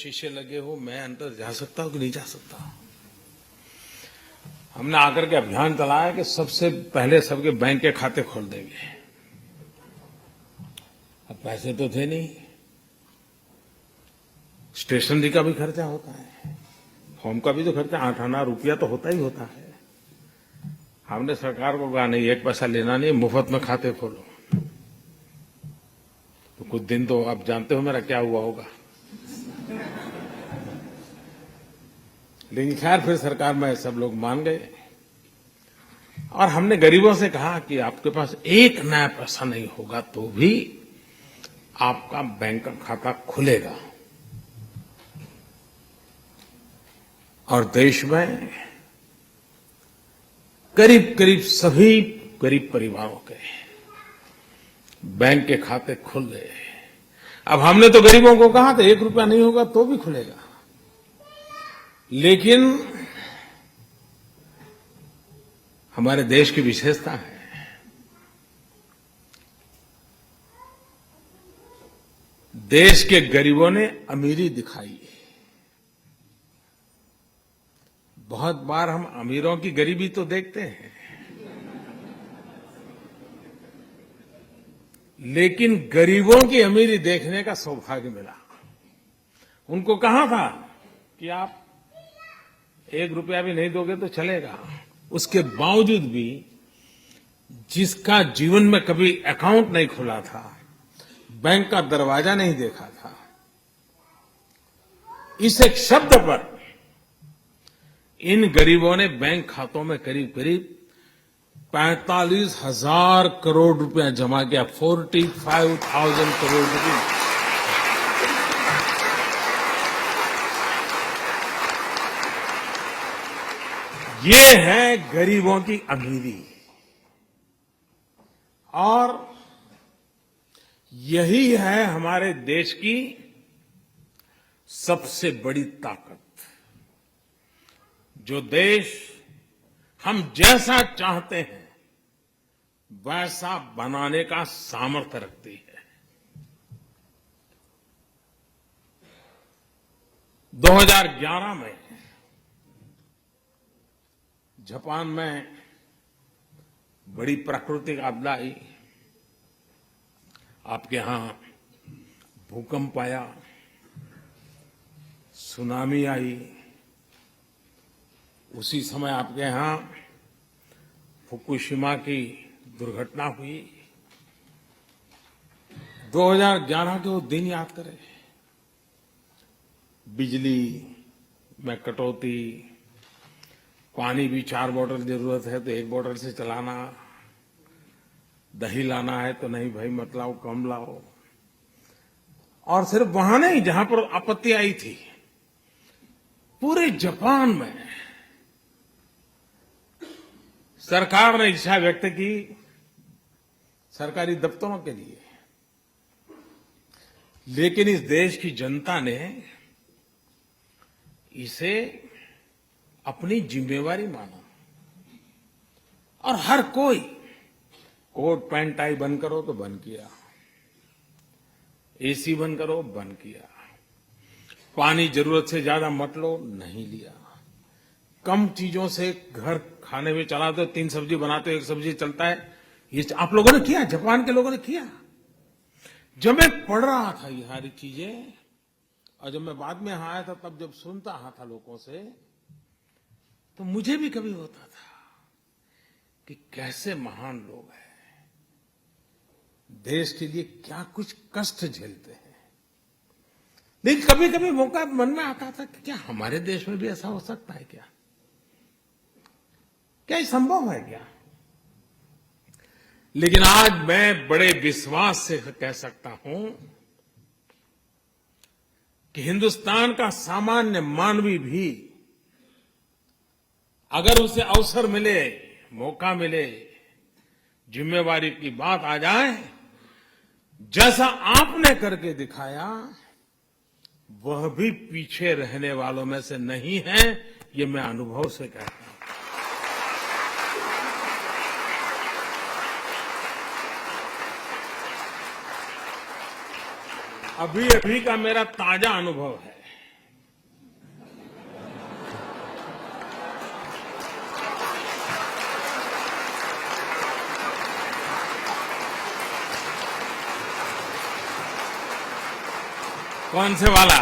शीशे लगे हो, मैं अंदर जा सकता हूं कि नहीं जा सकता। हमने आकर के अभियान चलाया कि सबसे पहले सबके बैंक के खाते खोल देंगे। अब पैसे तो थे नहीं, स्टेशनरी का भी खर्चा होता है, फॉर्म का भी तो खर्चा 8 आना रुपया तो होता ही होता है। हमने सरकार को कहा नहीं, एक पैसा लेना नहीं, मुफ्त में खाते खोलो। तो कुछ दिन तो आप जानते हो मेरा क्या हुआ होगा, लेकिन खैर फिर सरकार में सब लोग मान गए। और हमने गरीबों से कहा कि आपके पास एक नया पैसा नहीं होगा तो भी आपका बैंक का खाता खुलेगा। और देश में करीब करीब सभी गरीब परिवारों के बैंक के खाते खुल गए। अब हमने तो गरीबों को कहा था 1 रुपया नहीं होगा तो भी खुलेगा, लेकिन हमारे देश की विशेषता है, देश के गरीबों ने अमीरी दिखाई। बहुत बार हम अमीरों की गरीबी तो देखते हैं, लेकिन गरीबों की अमीरी देखने का सौभाग्य मिला। उनको कहा था कि आप 1 रुपया भी नहीं दोगे तो चलेगा। उसके बावजूद भी जिसका जीवन में कभी अकाउंट नहीं खुला था, बैंक का दरवाजा नहीं देखा था, इस एक शब्द पर इन गरीबों ने बैंक खातों में करीब करीब 45,000 करोड़ रुपया जमा किया। 45,000 करोड़ रुपये। ये है गरीबों की अमीरी, और यही है हमारे देश की सबसे बड़ी ताकत। जो देश हम जैसा चाहते हैं वैसा बनाने का सामर्थ्य रखती है। 2011 में जापान में बड़ी प्राकृतिक आपदा आई। आपके यहां भूकंप आया, सुनामी आई। उसी समय आपके यहां फुकुशिमा की दुर्घटना हुई। 2011 के वो दिन याद करें। बिजली में कटौती, पानी भी 4 बोतल जरूरत है तो 1 बोतल से चलाना, दही लाना है तो नहीं भाई मत लाओ, कम लाओ। और सिर्फ वहां नहीं जहां पर आपत्ति आई थी, पूरे जापान में सरकार ने इच्छा व्यक्त की सरकारी दफ्तरों के लिए, लेकिन इस देश की जनता ने इसे अपनी जिम्मेवारी माना। और हर कोई कोट पैंट टाई बंद करो तो बंद किया, एसी बंद करो बंद किया, पानी जरूरत से ज्यादा मत लो नहीं लिया, कम चीजों से घर खाने में चला दो, 3 सब्जी बनाते हो 1 सब्जी चलता है। ये आप लोगों ने किया, जापान के लोगों ने किया। जब मैं पढ़ रहा था ये सारी चीजें, और जब मैं बाद में यहां आया था तब जब सुनता रहा था लोगों से, तो मुझे भी कभी होता था कि कैसे महान लोग हैं, देश के लिए क्या कुछ कष्ट झेलते हैं। लेकिन कभी कभी मौका मन में आता था कि क्या हमारे देश में भी ऐसा हो सकता है क्या ये संभव है क्या? लेकिन आज मैं बड़े विश्वास से कह सकता हूं कि हिंदुस्तान का सामान्य मानवी भी अगर उसे अवसर मिले, मौका मिले, जिम्मेवारी की बात आ जाए, जैसा आपने करके दिखाया, वह भी पीछे रहने वालों में से नहीं है। ये मैं अनुभव से कहता हूं। अभी अभी का मेरा ताजा अनुभव है। कौन से वाला?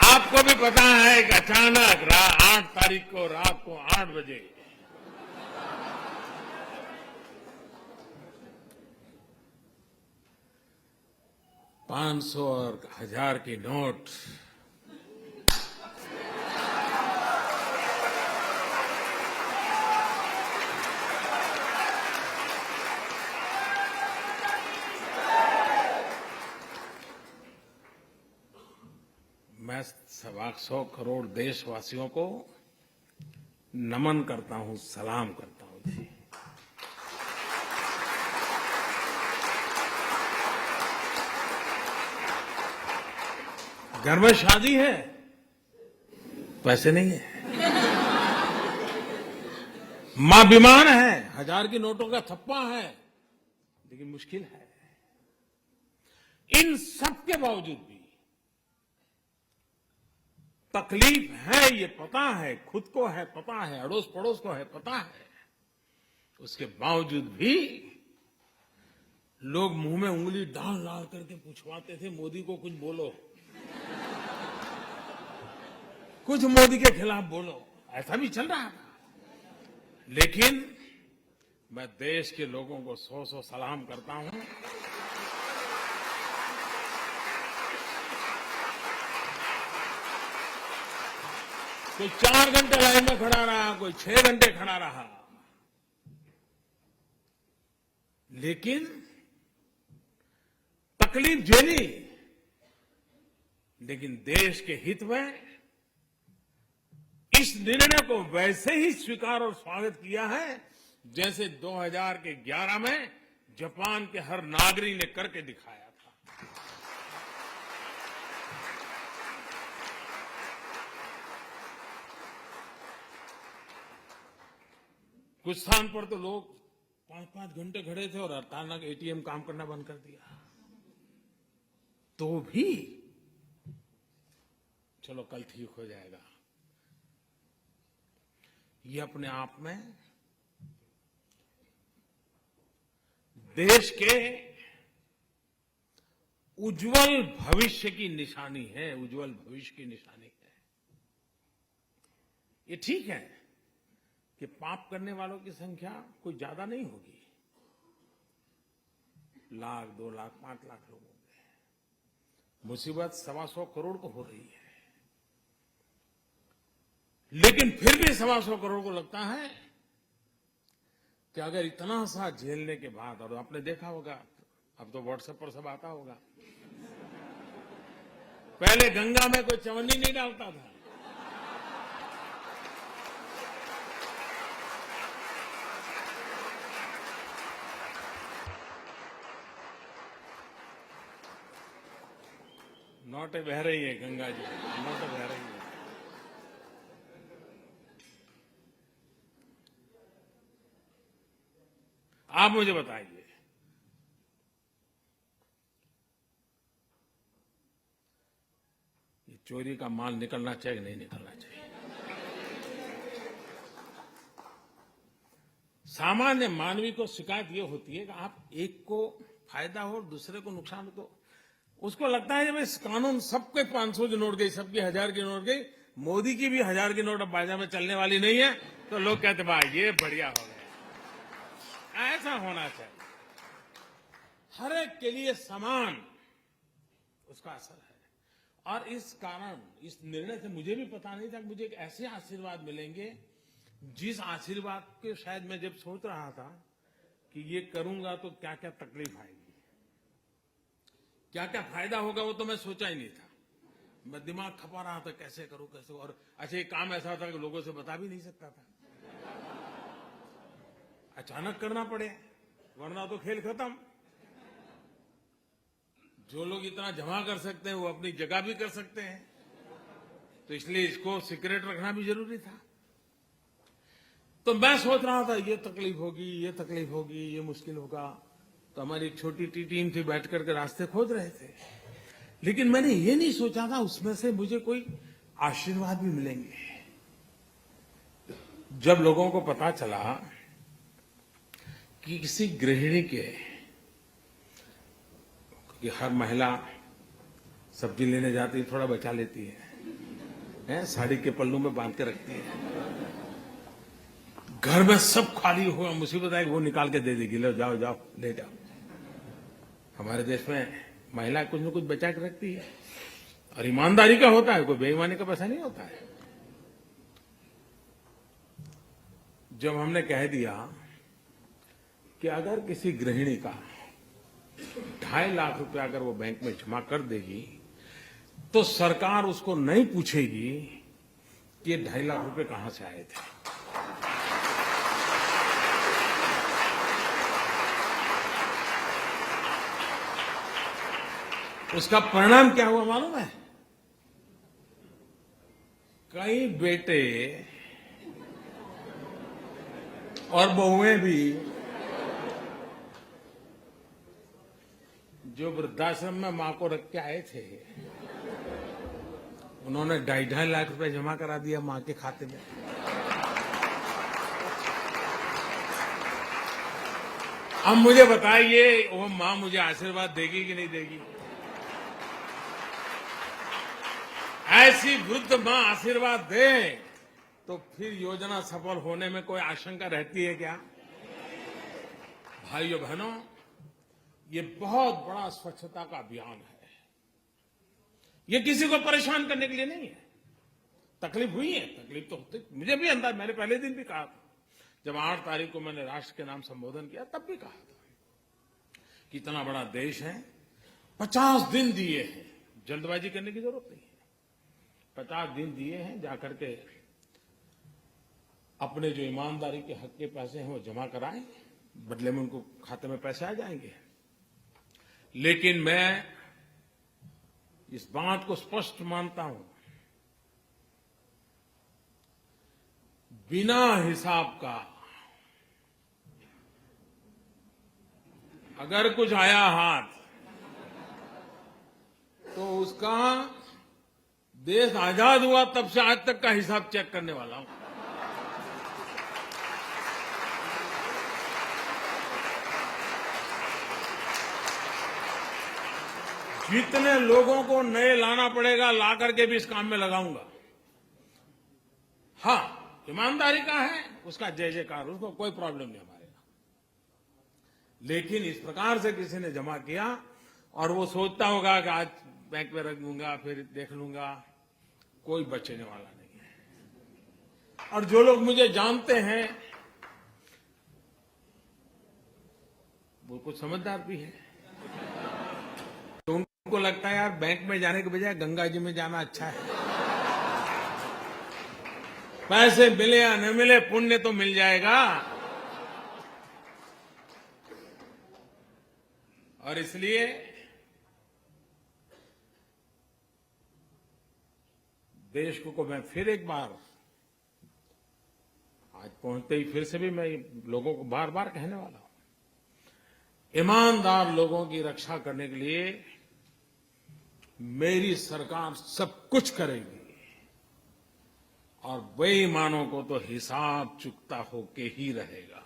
आपको भी पता है कि अचानक 8 तारीख को रात को 8 बजे $500 और 1000 की नोट मैं 125 करोड़ देशवासियों को नमन करता हूं, सलाम करता हूं जी। घर में शादी है, पैसे नहीं है। मां बीमार है, 1000 की नोटों का थप्पा है, लेकिन मुश्किल है। इन सब के बावजूद भी तकलीफ है, ये पता है, खुद को है पता है, अड़ोस पड़ोस को है पता है, उसके बावजूद भी लोग मुंह में उंगली डाल डाल करके पूछवाते थे, मोदी को कुछ बोलो, कुछ मोदी के खिलाफ बोलो। ऐसा भी चल रहा था। लेकिन मैं देश के लोगों को 100 सलाम करता हूं। कोई 4 घंटे लाइन में खड़ा रहा, कोई 6 घंटे खड़ा रहा, लेकिन तकलीफ झेली, लेकिन देश के हित में इस निर्णय को वैसे ही स्वीकार और स्वागत किया है जैसे 2011 में जापान के हर नागरिक ने करके दिखाया था। कुछ स्थान पर तो लोग 5-5 घंटे खड़े थे और अचानक एटीएम काम करना बंद कर दिया, तो भी चलो कल ठीक हो जाएगा। ये अपने आप में देश के उज्जवल भविष्य की निशानी है, उज्जवल भविष्य की निशानी है। ये ठीक है कि पाप करने वालों की संख्या कोई ज्यादा नहीं होगी, 1 लाख, 2 लाख, 5 लाख लोग होंगे। मुसीबत 125 करोड़ को हो रही है, लेकिन फिर भी 125 करोड़ को लगता है कि अगर इतना सा झेलने के बाद, और आपने देखा होगा, अब तो व्हाट्सएप पर सब आता होगा, पहले गंगा में कोई चवन्नी नहीं डालता था, नोटें बह रही है गंगा जी, नोटें बह रही है। आप मुझे बताइए, ये चोरी का माल निकलना चाहिए नहीं निकलना चाहिए? सामान्य मानवी को शिकायत ये होती है कि आप एक को फायदा हो, दूसरे को नुकसान हो, तो उसको लगता है जब इस कानून सबके 500 की नोट गई, सबकी 1000 की नोट गई, मोदी की भी 1000 की नोट अब बाजार में चलने वाली नहीं है, तो लोग कहते भाई ये बढ़िया हो गया। ऐसा होना चाहिए, हर एक के लिए समान उसका असर है। और इस कारण, इस निर्णय से मुझे भी पता नहीं था कि मुझे एक ऐसे आशीर्वाद मिलेंगे, जिस आशीर्वाद के शायद मैं जब सोच रहा था कि ये करूंगा तो क्या क्या तकलीफ आएगी, क्या क्या फायदा होगा, वो तो मैं सोचा ही नहीं था। मैं दिमाग खपा रहा था कैसे करूं कैसे, और अच्छा ये काम ऐसा था कि लोगों से बता भी नहीं सकता था, अचानक करना पड़े, वरना तो खेल खत्म। जो लोग इतना जमा कर सकते हैं वो अपनी जगह भी कर सकते हैं, तो इसलिए इसको सीक्रेट रखना भी जरूरी था। तो मैं सोच रहा था ये तकलीफ होगी, ये तकलीफ होगी, ये मुश्किल होगा, तो हमारी एक छोटी टीम थी, बैठ करके रास्ते खोज रहे थे। लेकिन मैंने ये नहीं सोचा था उसमें से मुझे कोई आशीर्वाद भी मिलेंगे। जब लोगों को पता चला कि किसी गृहिणी के, कि हर महिला सब्जी लेने जाती है, थोड़ा बचा लेती है, साड़ी के पल्लू में बांध के रखती है, घर में सब खाली हुआ, मुसीबत है, वो निकाल के दे देगी, लो जाओ जाओ ले जाओ। हमारे देश में महिला कुछ न कुछ बचा के रखती है और ईमानदारी का होता है, कोई बेईमानी का पैसा नहीं होता है। जब हमने कह दिया कि अगर किसी गृहिणी का 2.5 लाख रुपया अगर वो बैंक में जमा कर देगी तो सरकार उसको नहीं पूछेगी कि ये 2.5 लाख रुपए कहां से आए थे। उसका परिणाम क्या हुआ मालूम है? कई बेटे और बहुएं भी जो वृद्धाश्रम में मां को रख के आए थे, उन्होंने 2.5 लाख रुपए जमा करा दिया मां के खाते में। अब मुझे बताइए वो मां मुझे आशीर्वाद देगी कि नहीं देगी? ऐसी वृद्ध मां आशीर्वाद दे तो फिर योजना सफल होने में कोई आशंका रहती है क्या? भाइयों बहनों, ये बहुत बड़ा स्वच्छता का अभियान है। ये किसी को परेशान करने के लिए नहीं है। तकलीफ हुई है, तकलीफ तो होती, मुझे भी अंदाज, मैंने पहले दिन भी कहा था, जब 8 तारीख को मैंने राष्ट्र के नाम संबोधन किया तब भी कहा था कि इतना बड़ा देश है, 50 दिन दिए हैं, जल्दबाजी करने की जरूरत नहीं है। 50 दिन दिए हैं, जाकर के अपने जो ईमानदारी के हक के पैसे हैं वो जमा कराएं, बदले में उनको खाते में पैसे आ जाएंगे। लेकिन मैं इस बात को स्पष्ट मानता हूं, बिना हिसाब का अगर कुछ आया हाथ तो उसका देश आजाद हुआ तब से आज तक का हिसाब चेक करने वाला हूं। जितने लोगों को नए लाना पड़ेगा ला करके भी इस काम में लगाऊंगा। हाँ, ईमानदारी का है, उसका जय जयकार, उसको कोई प्रॉब्लम नहीं हमारे यहां। लेकिन इस प्रकार से किसी ने जमा किया और वो सोचता होगा कि आज बैंक में रख दूंगा फिर देख लूंगा, कोई बचने वाला नहीं है। और जो लोग मुझे जानते हैं वो कुछ समझदार भी है, तो उनको लगता है यार बैंक में जाने के बजाय गंगा जी में जाना अच्छा है। पैसे मिले या न मिले, पुण्य तो मिल जाएगा। और इसलिए देश को मैं फिर एक बार, आज पहुंचते ही फिर से भी मैं लोगों को बार बार कहने वाला हूं, ईमानदार लोगों की रक्षा करने के लिए मेरी सरकार सब कुछ करेगी और बेईमानों को तो हिसाब चुकता होके ही रहेगा।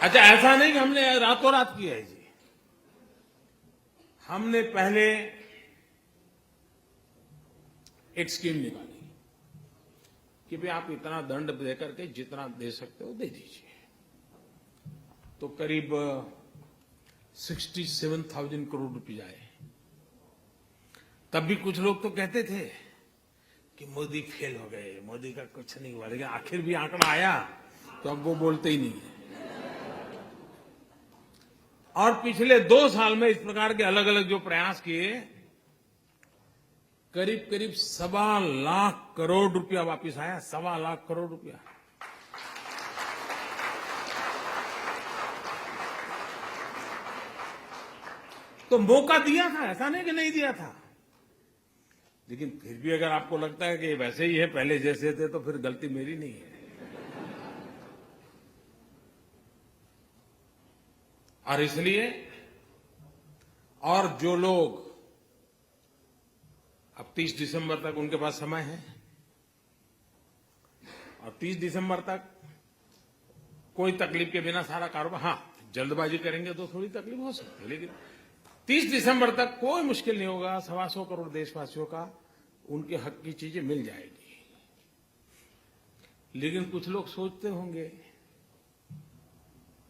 अच्छा, ऐसा नहीं कि हमने रातों रात किया है जी। हमने पहले एक स्कीम निकाली कि भाई आप इतना दंड देकर के जितना दे सकते हो दे दीजिए। तो करीब 67,000 करोड़ रुपए आए। तब भी कुछ लोग तो कहते थे कि मोदी फेल हो गए, मोदी का कुछ नहीं हुआ, लेकिन आखिर भी आंकड़ा आया तो अब वो बोलते ही नहीं है। और पिछले 2 साल में इस प्रकार के अलग अलग जो प्रयास किए, करीब करीब 1.25 लाख करोड़ रुपया वापस आया। 1.25 लाख करोड़ रुपया। तो मौका दिया था, ऐसा नहीं कि नहीं दिया था। लेकिन फिर भी अगर आपको लगता है कि वैसे ही है पहले जैसे थे, तो फिर गलती मेरी नहीं है। और इसलिए और जो लोग अब 30 दिसंबर तक उनके पास समय है और 30 दिसंबर तक कोई तकलीफ के बिना सारा कारोबार, हाँ जल्दबाजी करेंगे तो थोड़ी तकलीफ हो सकती है, लेकिन 30 दिसंबर तक कोई मुश्किल नहीं होगा। 125 करोड़ देशवासियों का उनके हक की चीजें मिल जाएगी। लेकिन कुछ लोग सोचते होंगे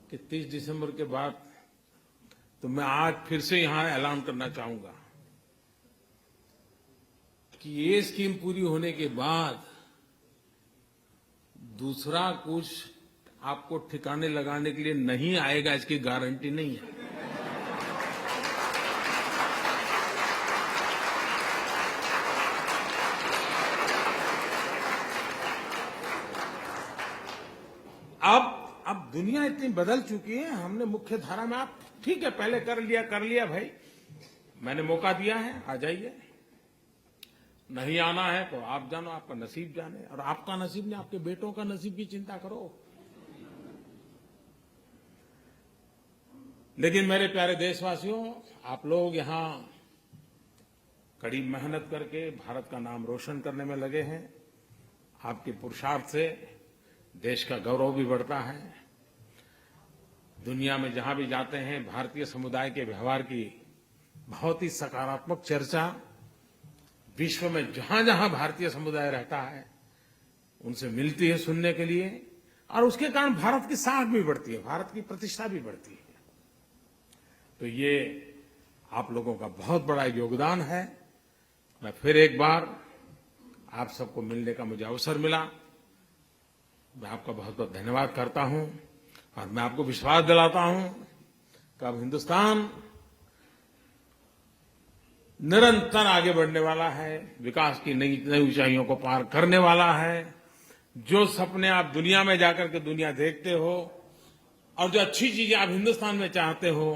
कि 30 दिसंबर के बाद, तो मैं आज फिर से यहां ऐलान करना चाहूंगा कि ये स्कीम पूरी होने के बाद दूसरा कुछ आपको ठिकाने लगाने के लिए नहीं आएगा, इसकी गारंटी नहीं है। अब दुनिया इतनी बदल चुकी है, हमने मुख्य धारा में, आप ठीक है पहले कर लिया भाई, मैंने मौका दिया है, आ जाइए। नहीं आना है तो आप जानो, आपका नसीब जाने, और आपका नसीब नहीं, आपके बेटों का नसीब की चिंता करो। लेकिन मेरे प्यारे देशवासियों, आप लोग यहां कड़ी मेहनत करके भारत का नाम रोशन करने में लगे हैं। आपके पुरुषार्थ से देश का गौरव भी बढ़ता है। दुनिया में जहां भी जाते हैं, भारतीय समुदाय के व्यवहार की बहुत ही सकारात्मक चर्चा विश्व में जहां जहां भारतीय समुदाय रहता है उनसे मिलती है सुनने के लिए, और उसके कारण भारत की साख भी बढ़ती है, भारत की प्रतिष्ठा भी बढ़ती है। तो ये आप लोगों का बहुत बड़ा योगदान है। मैं फिर एक बार आप सबको मिलने का मुझे अवसर मिला, मैं आपका बहुत बहुत धन्यवाद करता हूं, और मैं आपको विश्वास दिलाता हूं कि अब हिंदुस्तान निरंतर आगे बढ़ने वाला है, विकास की नई नई ऊंचाइयों को पार करने वाला है। जो सपने आप दुनिया में जाकर के दुनिया देखते हो, और जो अच्छी चीजें आप हिंदुस्तान में चाहते हो,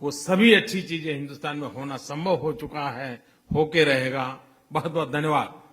वो सभी अच्छी चीजें हिंदुस्तान में होना संभव हो चुका है, होके रहेगा। बहुत बहुत धन्यवाद।